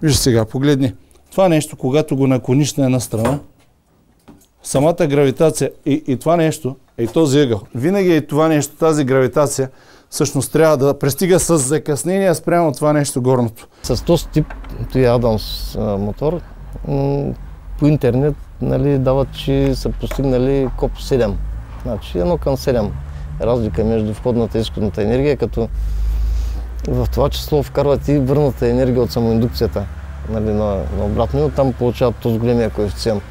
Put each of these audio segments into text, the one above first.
Виж сега, погледни. Това нещо, когато го наклониш на една страна, самата гравитация и това нещо, и този ъгъл, винаги е това нещо, тази гравитация, всъщност трябва да пристига с закъснение спрямо това нещо горното. С този тип Адамс мотор, по интернет дават, че са постигнали КОП 7. Значи 1:7 разлика между входната и изходната енергия, като в това число вкарват и върната енергия от самоиндукцията на обратно и оттам получават този големия коефициент.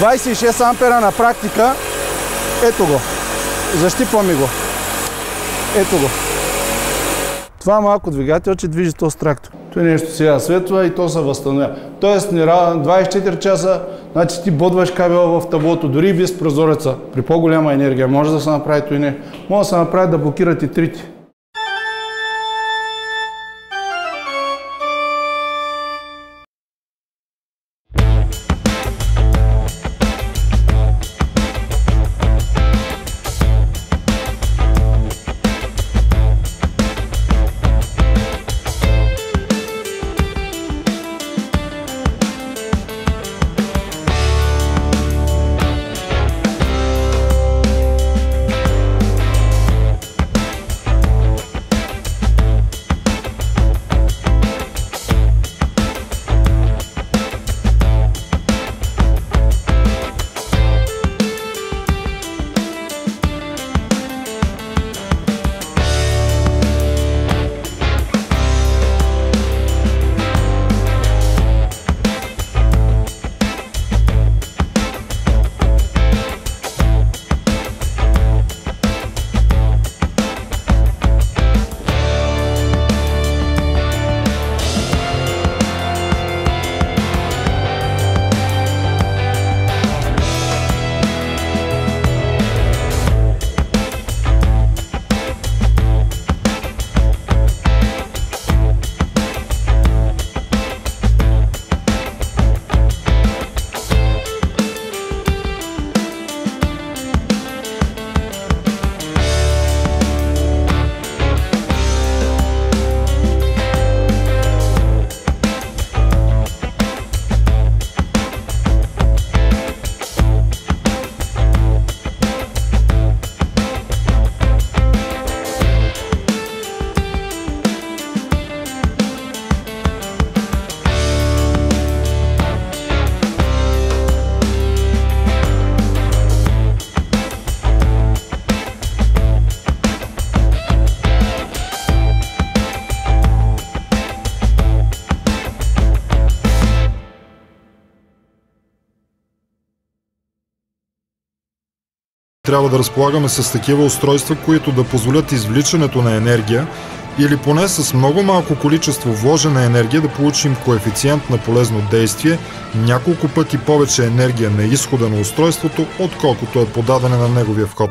26 ампера на практика, ето го, защипваме го, ето го. Това е малко двигател, че движи този трактор. Това нещо сега светва и то се възстановява. Тоест 24 часа, значи ти бодваш кабела в таблото, дори без прозореца, при по-голяма енергия. Може да се направи това и не. Може да се направи да блокират и трите. Трябва да разполагаме с такива устройства, които да позволят извличането на енергия или поне с много малко количество вложена енергия да получим коефициент на полезно действие, няколко пъти повече енергия на изхода на устройството, отколкото е подадена на неговия вход.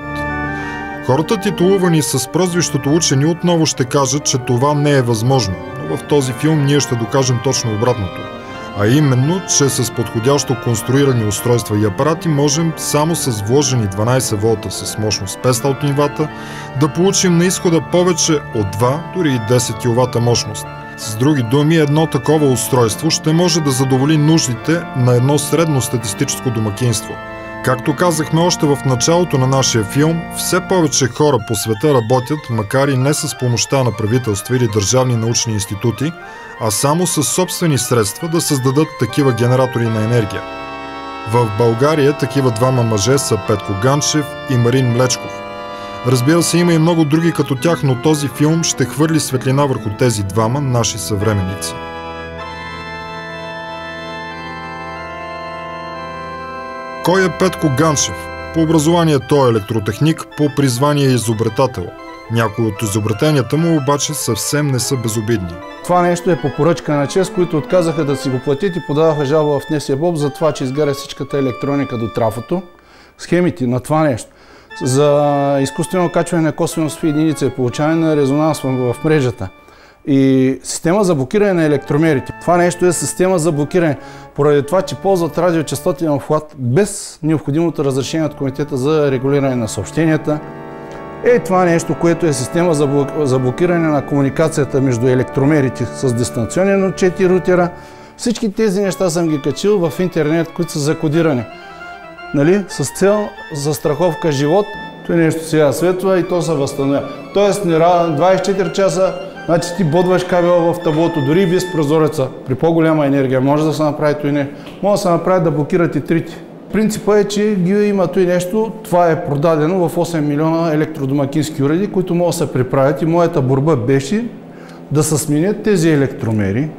Хората, титулувани с прозвището учени, отново ще кажат, че това не е възможно, но в този филм ние ще докажем точно обратното. А именно, че с подходящо конструирани устройства и апарати можем само с вложени 12 волта с мощност 500 вата да получим на изхода повече от 2, дори и 10 кВт мощност. С други думи, едно такова устройство ще може да задоволи нуждите на едно средно статистическо домакинство. Както казахме още в началото на нашия филм, все повече хора по света работят, макар и не с помощта на правителства или държавни научни институти, а само с собствени средства да създадат такива генератори на енергия. В България такива двама мъже са Петко Ганчев и Марин Млечков. Разбира се, има и много други като тях, но този филм ще хвърли светлина върху тези двама наши съвременници. Кой е Петко Ганчев? По образование той е електротехник, по призвание е изобретател. Някои от изобретенията му обаче съвсем не са безобидни. Това нещо е по поръчка на ЧЕЗ, които отказаха да си го платят и подадаха жалба в НСБОП за това, че изгаря всичката електроника до трафото. Схемите на това нещо за изкуствено качване на косвеност в единица и получаване на резонанс в мрежата. И система за блокиране на електромерите. Това нещо е система за блокиране, поради това, че ползват радиочастотен обхват без необходимото разрешение от Комитета за регулиране на съобщенията. Това нещо, което е система за блокиране на комуникацията между електромерите с дистанционен отчет и рутера, Всички тези неща съм ги качил в интернет, които са закодирани. Нали? С цел застраховка живот, той нещо сега светва и то се възстановява. Тоест 24 часа, значи ти бодваш кабела в таблото, дори без прозореца, при по-голяма енергия, може да се направи той не. Може да се направи да блокират и трите. Принципът е, че ги има той нещо, това е продадено в 8 милиона електродомакински уреди, които могат да се приправят и моята борба беше да се сменят тези електромери,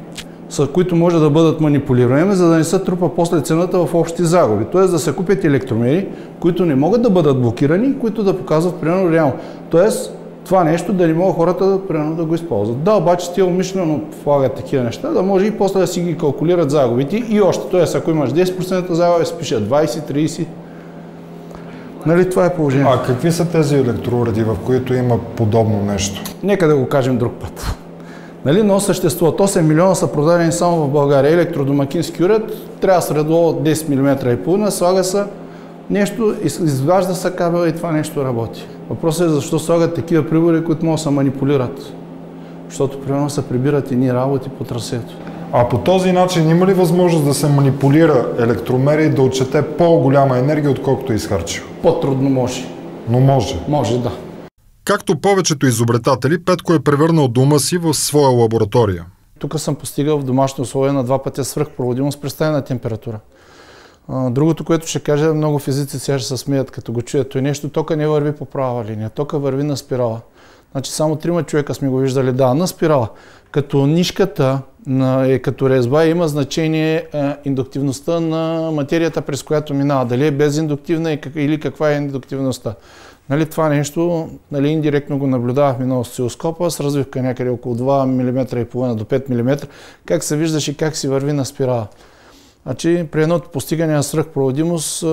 с които може да бъдат манипулируеми, за да не се трупа после цената в общи загуби. Тоест да се купят електромери, които не могат да бъдат блокирани, които да показват примерно реално. Тоест това нещо да не могат хората примерно да го използват. Да, обаче те умишлено влагат такива неща, да може и после да си ги калкулират загубите и още. Тоест ако имаш 10% загуби, спиша 20-30%. Нали, това е положение. А какви са тези електроуреди, в които има подобно нещо? Нека да го кажем друг път. Нали, но съществуват 8 милиона са продадени само в България. Електродомакински уред трябва средло 10 мм и половина, слага се нещо, изважда се кабел и това нещо работи. Въпросът е защо слагат такива прибори, които могат да се манипулират. Защото примерно се прибират едни работи по трасето. А по този начин има ли възможност да се манипулира електромер и да отчете по-голяма енергия, отколкото е изхарчил? По-трудно може. Но може. Може, да. Както повечето изобретатели, Петко е превърнал дома си в своя лаборатория. Тук съм постигал в домашни условия на 2 пъти свръхпроводимост при стайна температура. Другото, което ще кажа, много физици сега ще се смеят, като го чуят. Той нещо, тока не върви по права линия, тока върви на спирала. Значи само 3 човека сме го виждали, да, на спирала. Като нишката е като резба, има значение индуктивността на материята, през която минава. Дали е безиндуктивна или каква е индуктивността. Нали, това нещо, нали, индиректно го наблюдавахме на осцилоскопа с развивка някъде около 2 мм и половина до 5 мм, как се виждаш и как си върви на спирала. Значи, при едното постигане на свръхпроводимост,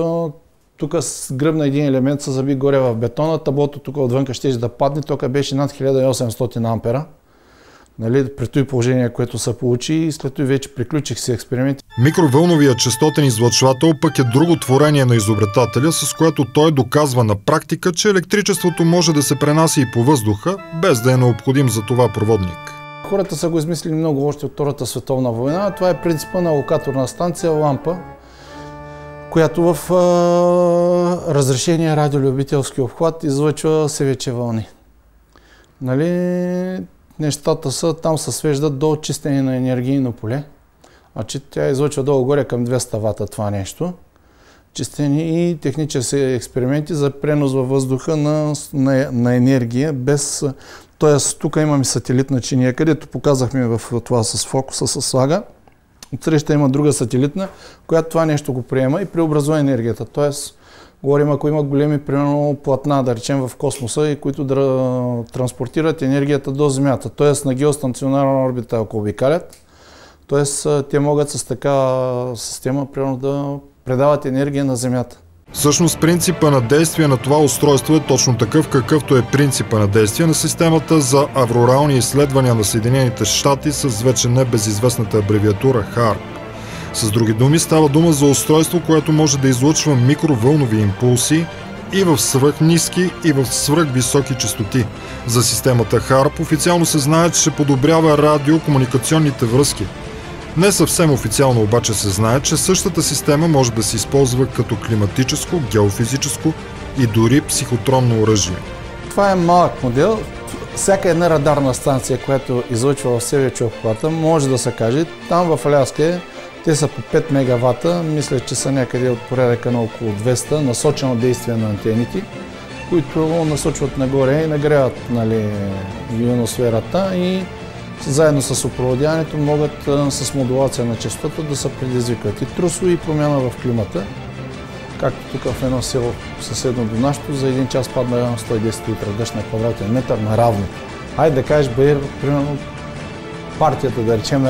тук с гръбна един елемент се заби горе в бетона, таблото тук отвънка ще да падне, тук беше над 1800 ампера. Нали, при това положение, което се получи и след това вече приключих си експерименти. Микровълновият честотен излъчвател пък е друго творение на изобретателя, с което той доказва на практика, че електричеството може да се пренася и по въздуха, без да е необходим за това проводник. Хората са го измислили много още от Втората световна война. Това е принципа на локаторна станция, лампа, която в разрешение радиолюбителски обхват излъчва севече вълни. Нали, нещата са, там се свеждат до чистене на енергийно поле. Значи тя излъчва долу-горе към 200 вата това нещо. Чистени и технически експерименти за пренос във въздуха на енергия без... Тоест, тук имаме сателитна чиния, където показахме в това с фокуса, с слага. Отсреща има друга сателитна, която това нещо го приема и преобразува енергията. Тоест, говорим, ако има големи, примерно, платна, да речем, в космоса, и които да транспортират енергията до Земята. Тоест, на геостационарна орбита, ако обикалят, тоест, те могат с такава система, примерно, да предават енергия на Земята. Всъщност принципа на действие на това устройство е точно такъв, какъвто е принципа на действие на системата за аврорални изследвания на Съединените щати с вече небезизвестната абревиатура HAARP. С други думи, става дума за устройство, което може да излъчва микровълнови импулси и в свръхниски, и в свръхвисоки честоти. За системата HAARP официално се знае, че ще подобрява радиокомуникационните връзки. Не съвсем официално обаче се знае, че същата система може да се използва като климатическо, геофизическо и дори психотронно оръжие. Това е малък модел. Всяка една радарна станция, която излъчва в севече обхвата, може да се каже, там в Аляска те са по 5 мегавата, мисля, че са някъде от порядъка на около 200, насочено действие на антените, които насочват нагоре и нагряват, нали, ионосферата и заедно с опроводяването могат с модулация на честотата да се предизвикат и трусове и промяна в климата. Както тук в едно село съседно до нашето, за един час падна 110 литра дъжд на квадратен метър наравно. Айде да кажеш баир, примерно партията, да речем,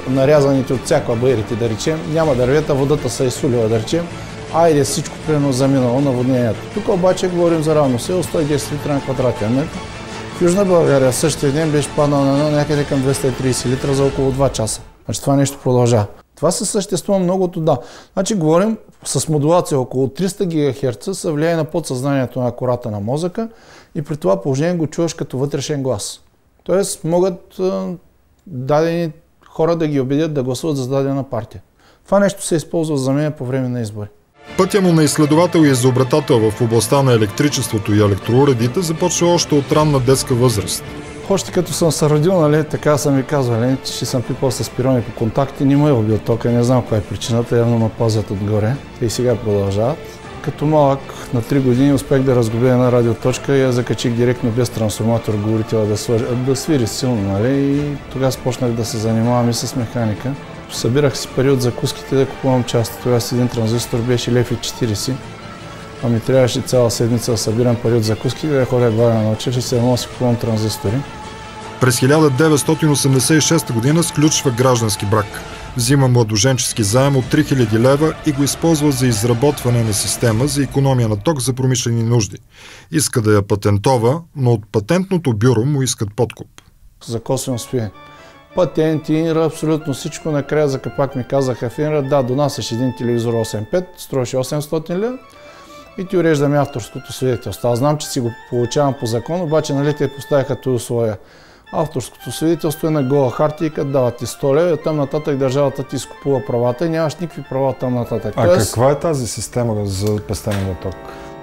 нарязаните от всякаква баирите, да речем, няма дървета, водата се изсулила, да речем, айде всичко примерно заминало наводнението. Тук обаче говорим за равно село, 110 литра на квадратен метър. В Южна България същия ден беше паднал на някъде към 230 литра за около 2 часа. Значи това нещо продължава. Това се съществува многото, да. Значи говорим с модулация около 300 ГГц, се влияе на подсъзнанието на кората на мозъка и при това положение го чуваш като вътрешен глас. Тоест могат дадени хора да ги убедят да гласуват за дадена партия. Това нещо се използва за мен по време на избори. Пътя му на изследовател и изобретател в областта на електричеството и електроуредите започва още от ранна детска възраст. Още като съм се родил, така съм ви казвал, че съм пипал с пирони по контакти, не му е убил тока, не знам каква е причината, явно ме пазят отгоре. И сега продължават. Като малък, на 3 години успех да разгубя една радиоточка и я закачих директно без трансформатор, говорителя да свири силно, и тогава започнах да се занимавам и с механика. Събирах си пари от закуските да купувам части. Тогава с един транзистор беше 1,40 лв. А ми трябваше цяла седмица да събирам пари от закуски, да ходя гладен на училище и се да си купувам транзистори. През 1986 г. сключва граждански брак. Взима младоженчески заем от 3000 лева и го използва за изработване на система за икономия на ток за промишлени нужди. Иска да я патентова, но от патентното бюро му искат подкуп. За косвено спие. Патенти, ИНРА, абсолютно всичко. Накрая за капак ми казаха в ИНРА, да, донасяш един телевизор 8.5, струваше 800 лева и ти уреждаме авторското свидетелство. Аз знам, че си го получавам по закон, обаче те поставяха този условия. Авторското свидетелство е на гола хартия и като дават ти 100 лева, оттам нататък държавата ти изкупува правата и нямаш никакви права оттам нататък. Каква е тази система за пестене на ток?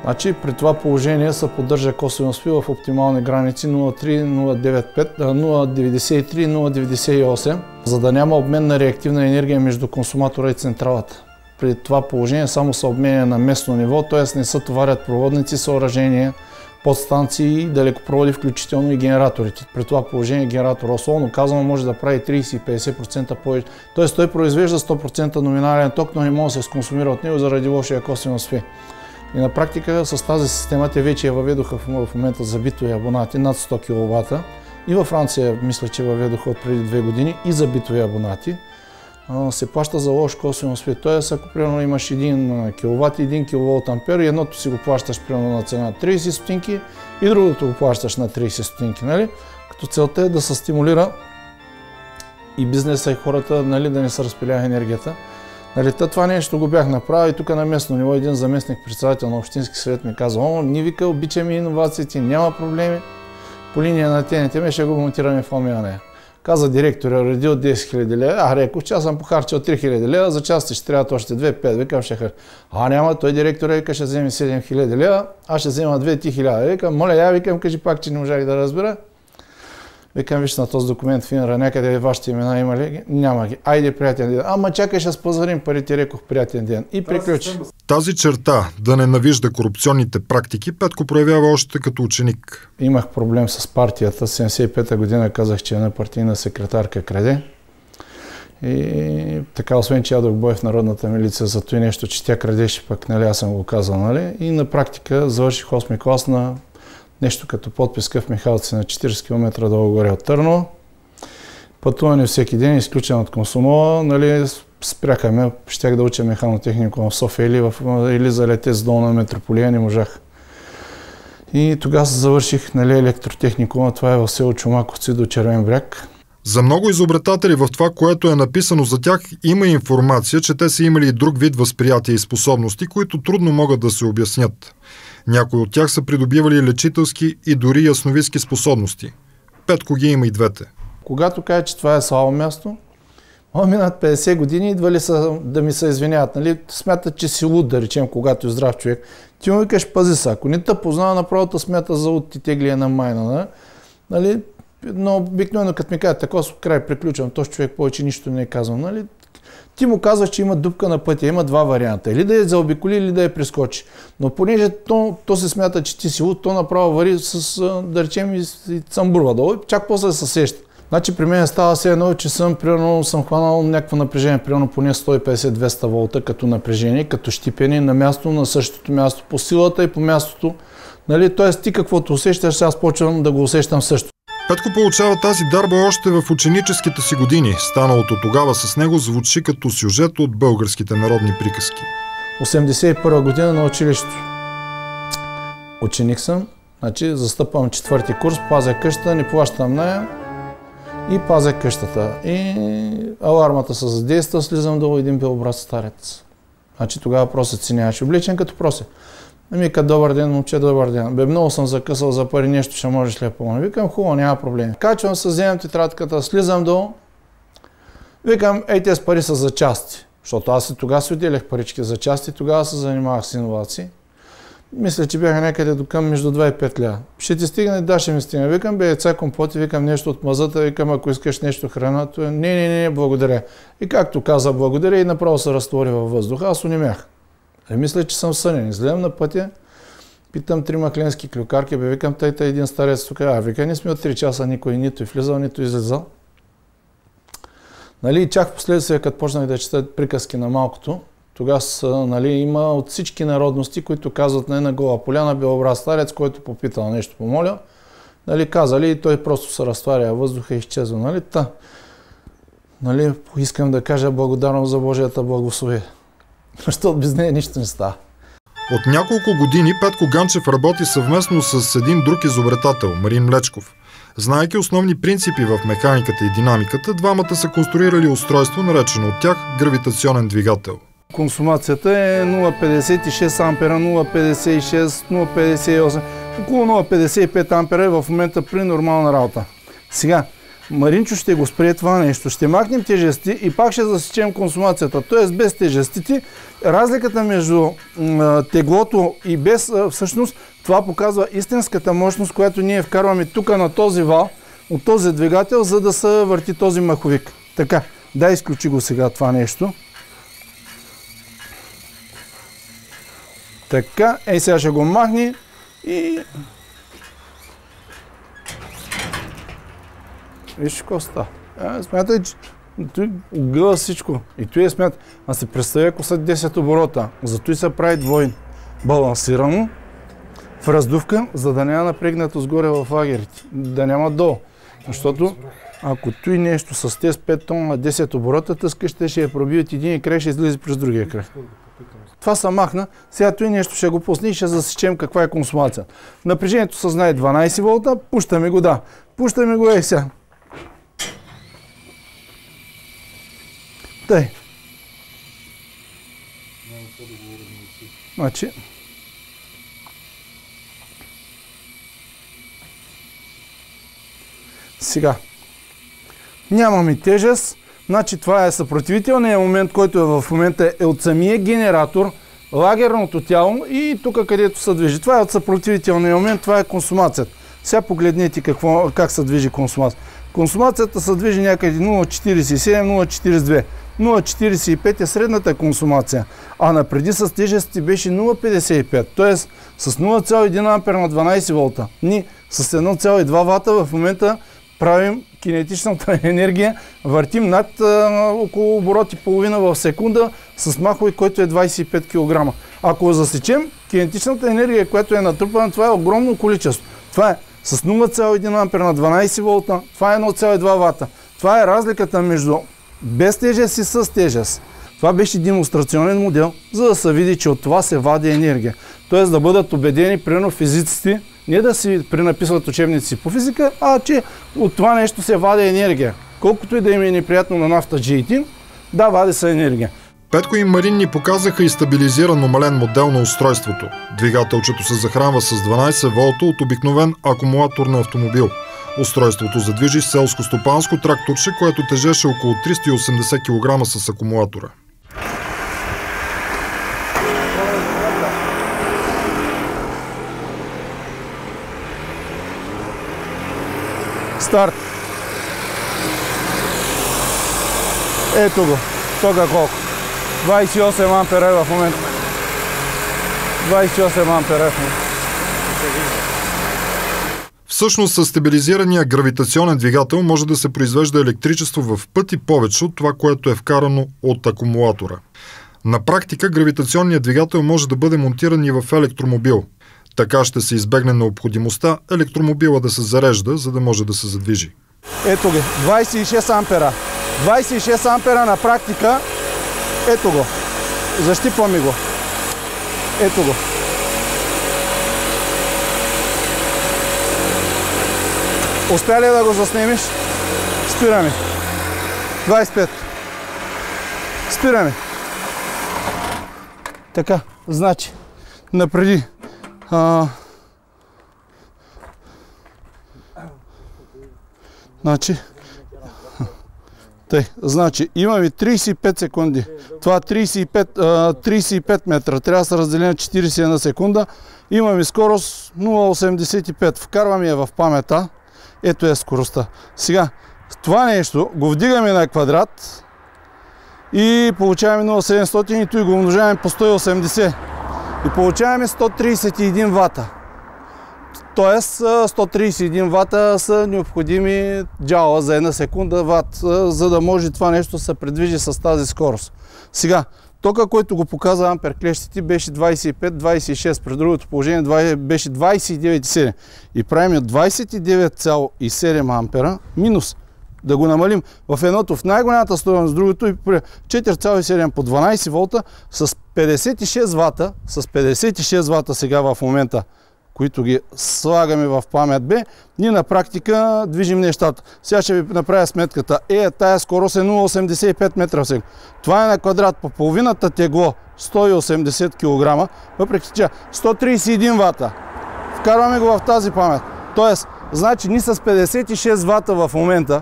Значи при това положение се поддържа косвено спи в оптимални граници 0,3, 0,95, 0,93, 0,98, за да няма обмен на реактивна енергия между консуматора и централата. При това положение само се обменя на местно ниво, т.е. не се товарят проводници, съоръжения, подстанции и далекопроводи, включително и генераторите. При това положение генератор, условно казано, може да прави 30-50% повече. Т.е. той произвежда 100% номинален ток, но не може да се сконсумира от него заради лошия косвено спи. И на практика с тази система те вече я въведоха в момента за битови абонати над 100 кВт. И във Франция мисля, че въведоха от преди 2 години и за битови абонати. Се плаща за лош косвено спи. Тоест, ако примерно имаш 1 кВт и 1 кВт и едното си го плащаш примерно на цена 30 стотинки и другото го плащаш на 30 стотинки. Нали? Като целта е да се стимулира и бизнеса и хората, нали, да не се разпилява енергията. Това нещо го бях направил и тук на местно ниво един заместник председател на Общински съвет ми казва: ние вика, обичаме иновациите, няма проблеми. По линия на ТНТ ще го монтираме в Алмяния. Каза директора, реди от 10 000 лева. Рекох, че аз съм похарчил 3 000 лева, за части ще трябват още 2-5. Викам, ще хар. Няма, той директора вика, ще вземе 7 000 лева, аз ще взема 2-3 000. Викам, моля, я викам, кажи пак, че не можах да разбера. Викам, вижте на този документ в ИНРА, някъде вашите имена има ли? Няма ги. Айде, приятен ден. Ама чакай, ще спазарим парите, рекох, приятен ден. И приключи. Тази черта, да ненавижда корупционните практики, Петко проявява още като ученик. Имах проблем с партията. 75-та година казах, че една партийна секретарка краде. И така, освен че ядох бой в Народната милиция за това нещо, че тя крадеше, пък нали, аз съм го казал, нали? И на практика завърших 8-ми клас на нещо като подписка в Михайловци на 40 км долу горе от Търново. Пътуване всеки ден, изключен от Комсомола, нали, спряха ме, щях да уча механотехнико в София или за летец долу на Метрополия, не можах. И тогава завърших, нали, електротехникума, това е в село Чомаковци до Червен бряг. За много изобретатели в това, което е написано за тях, има информация, че те са имали и друг вид възприятия и способности, които трудно могат да се обяснят. Някои от тях са придобивали лечителски и дори ясновидски способности. Петко ги има и двете. Когато кажа, че това е слабо място, минат 50 години, идвали са да ми се извиняват. Нали? Смятат, че си луд, да речем, когато е здрав човек. Ти му викаш, пази се, ако не те познава, направо те смята за луд, ти тегли една майна. Нали? Но обикновено, като ми кажат, такова край приключвам, този човек повече нищо не е казвам. Нали? Ти му казваш, че има дупка на пътя, има два варианта. Или да я заобиколи, или да я прескочи. Но понеже то се смята, че ти си луд, то направо вари с, да речем, и цамбурва долу, чак после да се сеща. Значи при мен става се едно, че съм хванал някакво напрежение, примерно поне 150-200 волта като напрежение, като щипение на място, на същото място, по силата и по мястото. Нали? Тоест ти каквото усещаш, аз почвам да го усещам също. Петко получава тази дарба още в ученическите си години. Станалото тогава с него звучи като сюжет от българските народни приказки. 81 година на училището. Ученик съм, значи застъпвам 4-ти курс, пазя къщата, не плащам нея и пазя къщата. И алармата се задейства, слизам долу един белобрат старец. Значи тогава просят си нямаше обличен като просят. Вика, добър ден, момче, добър ден. Бе, много съм закъсал за пари, нещо ще можеш ли да помогна. Викам, хубаво, няма проблем. Качвам се, вземам тетрадката, слизам долу Викам, тези пари са за части, защото аз и тогава си отделях парички за части, тогава се занимавах с иновации. Мисля, че бяха някъде до към между 2 и 5 лева. Ще ти стигне, да, ще ми стигне. Викам, яйца, компоти, викам нещо от мазата, викам, ако искаш нещо храна, то не, благодаря. И както каза благодаря, и направо се разтвори във въздуха, аз онемях. Мисля, че съм сънен. Изгледам на пътя, питам 3 макленски клюкарки, викам, тъй един старец тук, вика, не сме от 3 часа, никой нито влизал, нито излизал. Нали, чак в последствие, като почнах да чета приказки на малкото, тогава нали, има от всички народности, които казват на Гола поляна, белобраз старец, който попитал нещо, помоля. Нали, казали и той просто се разтваря въздуха и изчезва. Нали, нали, искам да кажа благодарност за Божията благословие. Защото без нея нищо не става. От няколко години Петко Ганчев работи съвместно с един друг изобретател, Марин Млечков. Знаейки основни принципи в механиката и динамиката, двамата са конструирали устройство, наречено от тях гравитационен двигател. Консумацията е 0,56 ампера, 0,56, 0,58, около 0,55 ампера е в момента при нормална работа. Сега, Маринчо ще го спре това нещо, ще махнем тежести и пак ще засечем консумацията. Т.е. без тежестите, разликата между теглото и без, всъщност, това показва истинската мощност, която ние вкарваме тук на този вал, от този двигател, за да се върти този маховик. Така, да изключи го сега това нещо. Така, сега ще го махни и... Виж какво става. Смятай, че той гъла всичко. И той смята. А се представя, ако са 10 оборота. Зато и се прави двойно. Балансирано, в раздувка, за да няма напрегнато сгоре в лагерите. Да няма долу. Защото ако той нещо с тези 5 тона на 10 оборота, тъска ще я пробие от един край, ще излезе през другия край. Това се махна. Сега той нещо ще го пусне и ще засечем каква е консумация. Напрежението се знае 12 волта, пущаме го, да. Пущаме го сега. Тъй. Значи. Сега. Нямаме тежест. Значи това е съпротивителният момент, който е в момента е от самия генератор, лагерното тяло и тук където се движи. Това е от съпротивителния момент, това е консумацията. Сега погледнете как се движи консумацията. Консумацията се движи някъде 0,47, 0,42. 0,45 е средната консумация, а напреди с тежести беше 0,55, т.е. с 0,1 ампер на 12 волта. Ние с 1,2 вата в момента правим кинетичната енергия, въртим над около обороти половина в секунда с маховик, който е 25 кг. Ако засечем кинетичната енергия, която е натрупана, това е огромно количество. Това е с 0,1 ампер на 12 волта, това е 1,2 вата. Това е разликата между без тежест и с тежест. Това беше демонстрационен модел, за да се види, че от това се вади енергия. Тоест да бъдат убедени, примерно физиците, не да си пренаписват учебници по физика, а че от това нещо се вади енергия. Колкото и да им е неприятно на нафта G1, да, вади се енергия. Петко и Марин ни показаха и стабилизиран намален модел на устройството. Двигателчето се захранва с 12 волта от обикновен акумулатор на автомобил. Устройството задвижи селско-стопанско тракторче, което тежеше около 380 кг с акумулатора. Старт. Ето го. Тук колко? 28 ампера е в момента. 28 ампера е в момента. Всъщност със стабилизирания гравитационен двигател може да се произвежда електричество в пъти повече от това, което е вкарано от акумулатора. На практика гравитационният двигател може да бъде монтиран и в електромобил. Така ще се избегне необходимостта електромобила да се зарежда, за да може да се задвижи. Ето ги, 26 ампера. 26 ампера на практика. Ето го. Защипваме го. Ето го. Успя ли да го заснемеш? Спираме. 25. Спираме. Така, значи, напреди. Значи, Тъй, значи имаме 35 секунди. Това 35 метра. Трябва да се разделим на 40 на секунда. Имаме скорост 0,85. Вкарваме я в памета. Ето е скоростта. Сега, това нещо го вдигаме на квадрат и получаваме 0,700 и той го умножаваме по 180. И получаваме 131 вата. Тоест 131 вата са необходими джаула за една секунда ват, за да може това нещо да се предвижи с тази скорост. Сега, тока, който го показва ампер клещите, беше 25-26, при другото положение беше 29,7. И правим 29,7 ампера минус. Да го намалим в едното в най-голямата стойност, другото и 4,7 по 12 волта с 56 вата, с 56 вата сега в момента, които ги слагаме в памет Б, ние на практика движим нещата. Сега ще ви направя сметката. Тая скорост е 0,85 метра в секунда. Това е на квадрат по половината тегло 180 кг, въпреки че 131 вата. Вкарваме го в тази памет. Тоест, значи ние с 56 вата в момента,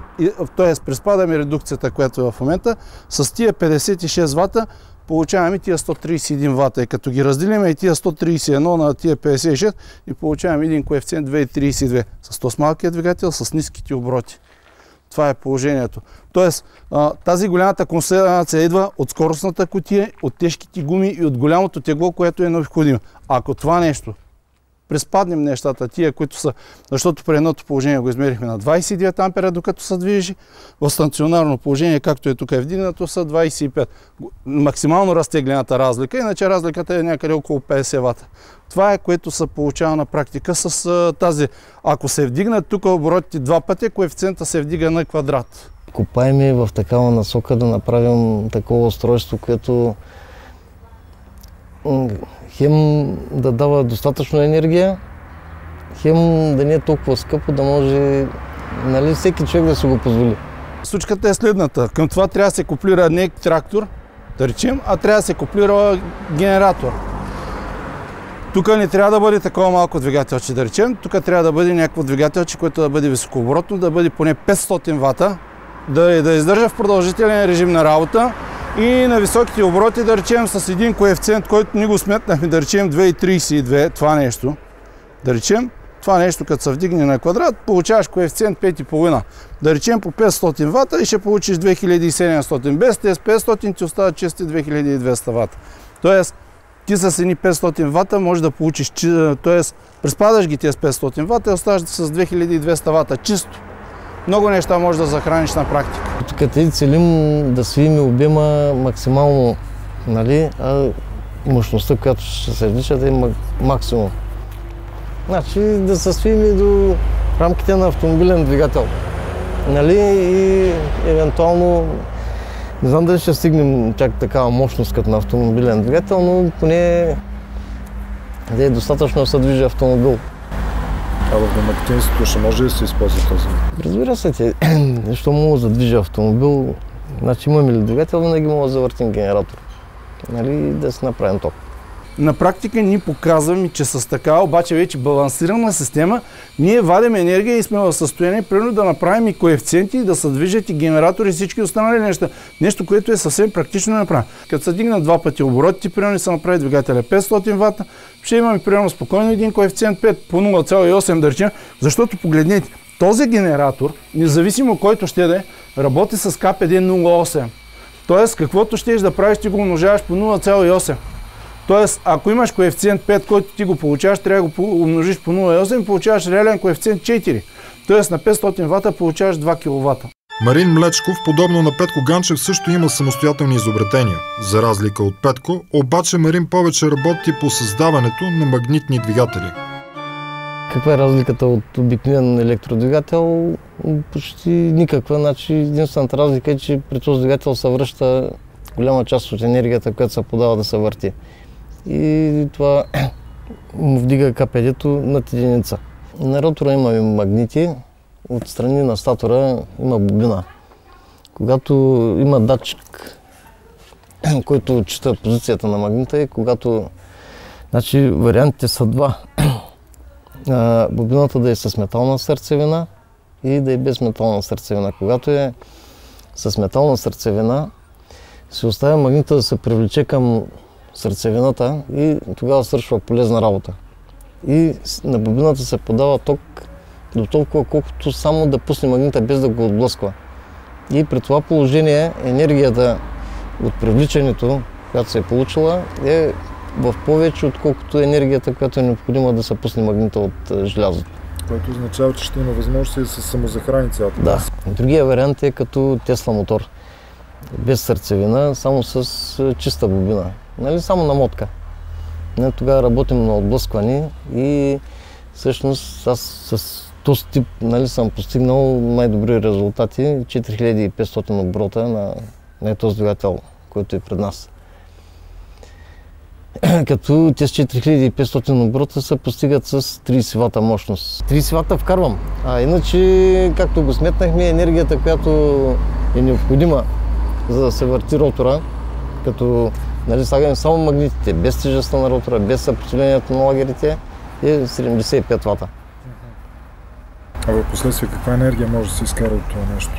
т.е. приспадаме редукцията, която е в момента, с тия 56 вата получаваме тия 131 вата. И като ги разделим и тия 131 на тия 56 и получаваме един коефициент 2,32. С този малкият двигател, с ниските обороти. Това е положението. Тоест, тази голямата концентрация идва от скоростната кутия, от тежките гуми и от голямото тегло, което е необходимо. Ако това нещо приспаднем нещата, тия, които са, защото при едното положение го измерихме на 29 ампера, докато се движи, в станционарно положение, както е тук е вдигнато, са 25. Максимално разтеглената разлика, иначе разликата е някъде около 50 вата. Това е, което се получава на практика с тази. Ако се вдигнат тук оборотите два пъти, коефициента се вдига на квадрат. Копаем в такава насока да направим такова устройство, което хем да дава достатъчно енергия, хем да не е толкова скъпо, да може, нали, всеки човек да си го позволи. Случката е следната. Към това трябва да се куплира не трактор, да речем, а трябва да се куплира генератор. Тук не трябва да бъде такова малко двигателче, да речем. Тук трябва да бъде някакво двигателче, което да бъде високооборотно, да бъде поне 500 вата, да издържа в продължителен режим на работа. И на високите обороти, да речем, с един коефициент, който ни го сметнахме, да речем 2,32, това нещо. Да речем, това нещо, като се вдигне на квадрат, получаваш коефициент 5,5. Да речем по 500 вата и ще получиш 2700. Без тези 500 ти остават чисти 2200 вата. Тоест, ти с едни 500 вата можеш да получиш, т.е. приспадаш ги тези 500 вата и оставаш с 2200 вата чисто. Много неща можеш да захраниш на практика. Тук те целим да свием обема максимално, нали, а мощността, която ще се вдича, да е максимум. Значи да се свием до рамките на автомобилен двигател. Нали, и евентуално, не знам дали ще стигнем чак такава мощност като на автомобилен двигател, но поне да е достатъчно да се движи автомобил. А в домакинството ще може ли да се използва този? Разбира се, нещо мога да движи автомобил, значи имаме ли двигател, винаги мога да завъртим генератор, нали, да си направим ток. На практика ние показваме, че с такава обаче вече балансирана система, ние вадим енергия и сме в състояние примерно да направим и коефициенти, и да се движат и генератори и всички останали неща. Нещо, което е съвсем практично да направим. Като се дигнат два пъти оборотите, примерно се направи двигателя 500 вата, ще имаме примерно спокойно един коефициент 5 по 0,8 да речем, защото погледнете, този генератор, независимо който ще да е, работи с КПД 0,8. Тоест, каквото щеш да правиш, ти го умножаваш по 0,8. Тоест, ако имаш коефициент 5, който ти го получаваш, трябва да го умножиш по 0,8 и получаваш реален коефициент 4. Тоест, на 500 вата получаваш 2 кВт. Марин Млечков, подобно на Петко Ганчев, също има самостоятелни изобретения. За разлика от Петко, обаче Марин повече работи по създаването на магнитни двигатели. Каква е разликата от обикновен електродвигател? Почти никаква. Значи, единствената разлика е, че при този двигател се връща голяма част от енергията, която се подава да се върти. И това му вдига КПД-то над единица. На ротора имаме магнити, отстрани на статора има бобина. Когато има датчик, който отчита позицията на магнита и когато... Значи вариантите са два. Бобината да е с метална сърцевина и да е без метална сърцевина. Когато е с метална сърцевина, се оставя магнита да се привлече към сърцевината и тогава свършва полезна работа. И на бобината се подава ток до толкова, колкото само да пусне магнита без да го отблъсква. И при това положение енергията от привличането, която се е получила, е в повече, отколкото енергията, която е необходима да се пусне магнита от желязото. Което означава, че ще има възможност и да се самозахрани цялата. Да. Другия вариант е като Тесла мотор. Без сърцевина, само с чиста бобина. Нали, само намотка. Тогава работим на отблъскване и всъщност аз с този тип, нали, съм постигнал най-добри резултати. 4500 оборота на този двигател, който е пред нас. Като тези 4500 оборота се постигат с 30 вата мощност. 30 вата вкарвам, а иначе, както го сметнахме, енергията, която е необходима за да се върти ротора, като, нали, слагаме само магнитите, без тежестта на ротора, без съпротивлението на лагерите, е 75 вата. А в последствие каква енергия може да се изкара от това нещо?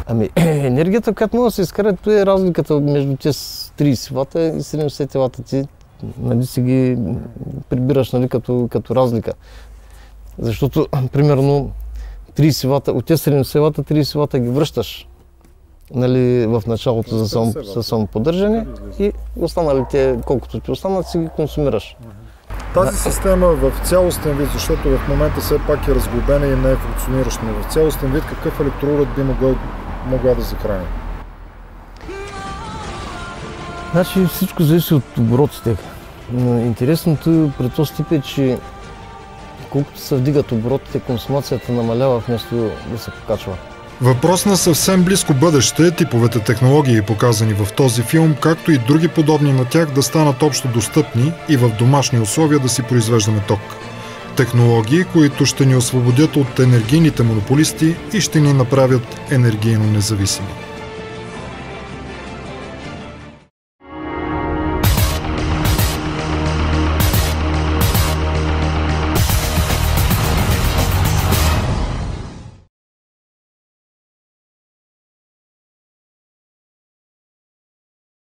Ами, енергията, която може да се изкара, то е разликата между тези 30 вата и 70 вата. Ти, нали, си ги прибираш, нали, като разлика. Защото, примерно, 30 вата, от тези 70 вата, 30 вата ги връщаш, нали, в началото за самоподдържане и останалите, колкото ти останат, си ги консумираш. Тази система в цялостен вид, защото в момента все пак е разглобена и не е функционираща, но в цялостен вид какъв електроуред би могла да захрани? Значи всичко зависи от оборотите. Интересното при този тип е, че колкото се вдигат оборотите, консумацията намалява вместо да се покачва. Въпрос на съвсем близко бъдеще, типовете технологии, показани в този филм, както и други подобни на тях, да станат общо достъпни и в домашни условия да си произвеждаме ток. Технологии, които ще ни освободят от енергийните монополисти и ще ни направят енергийно независими.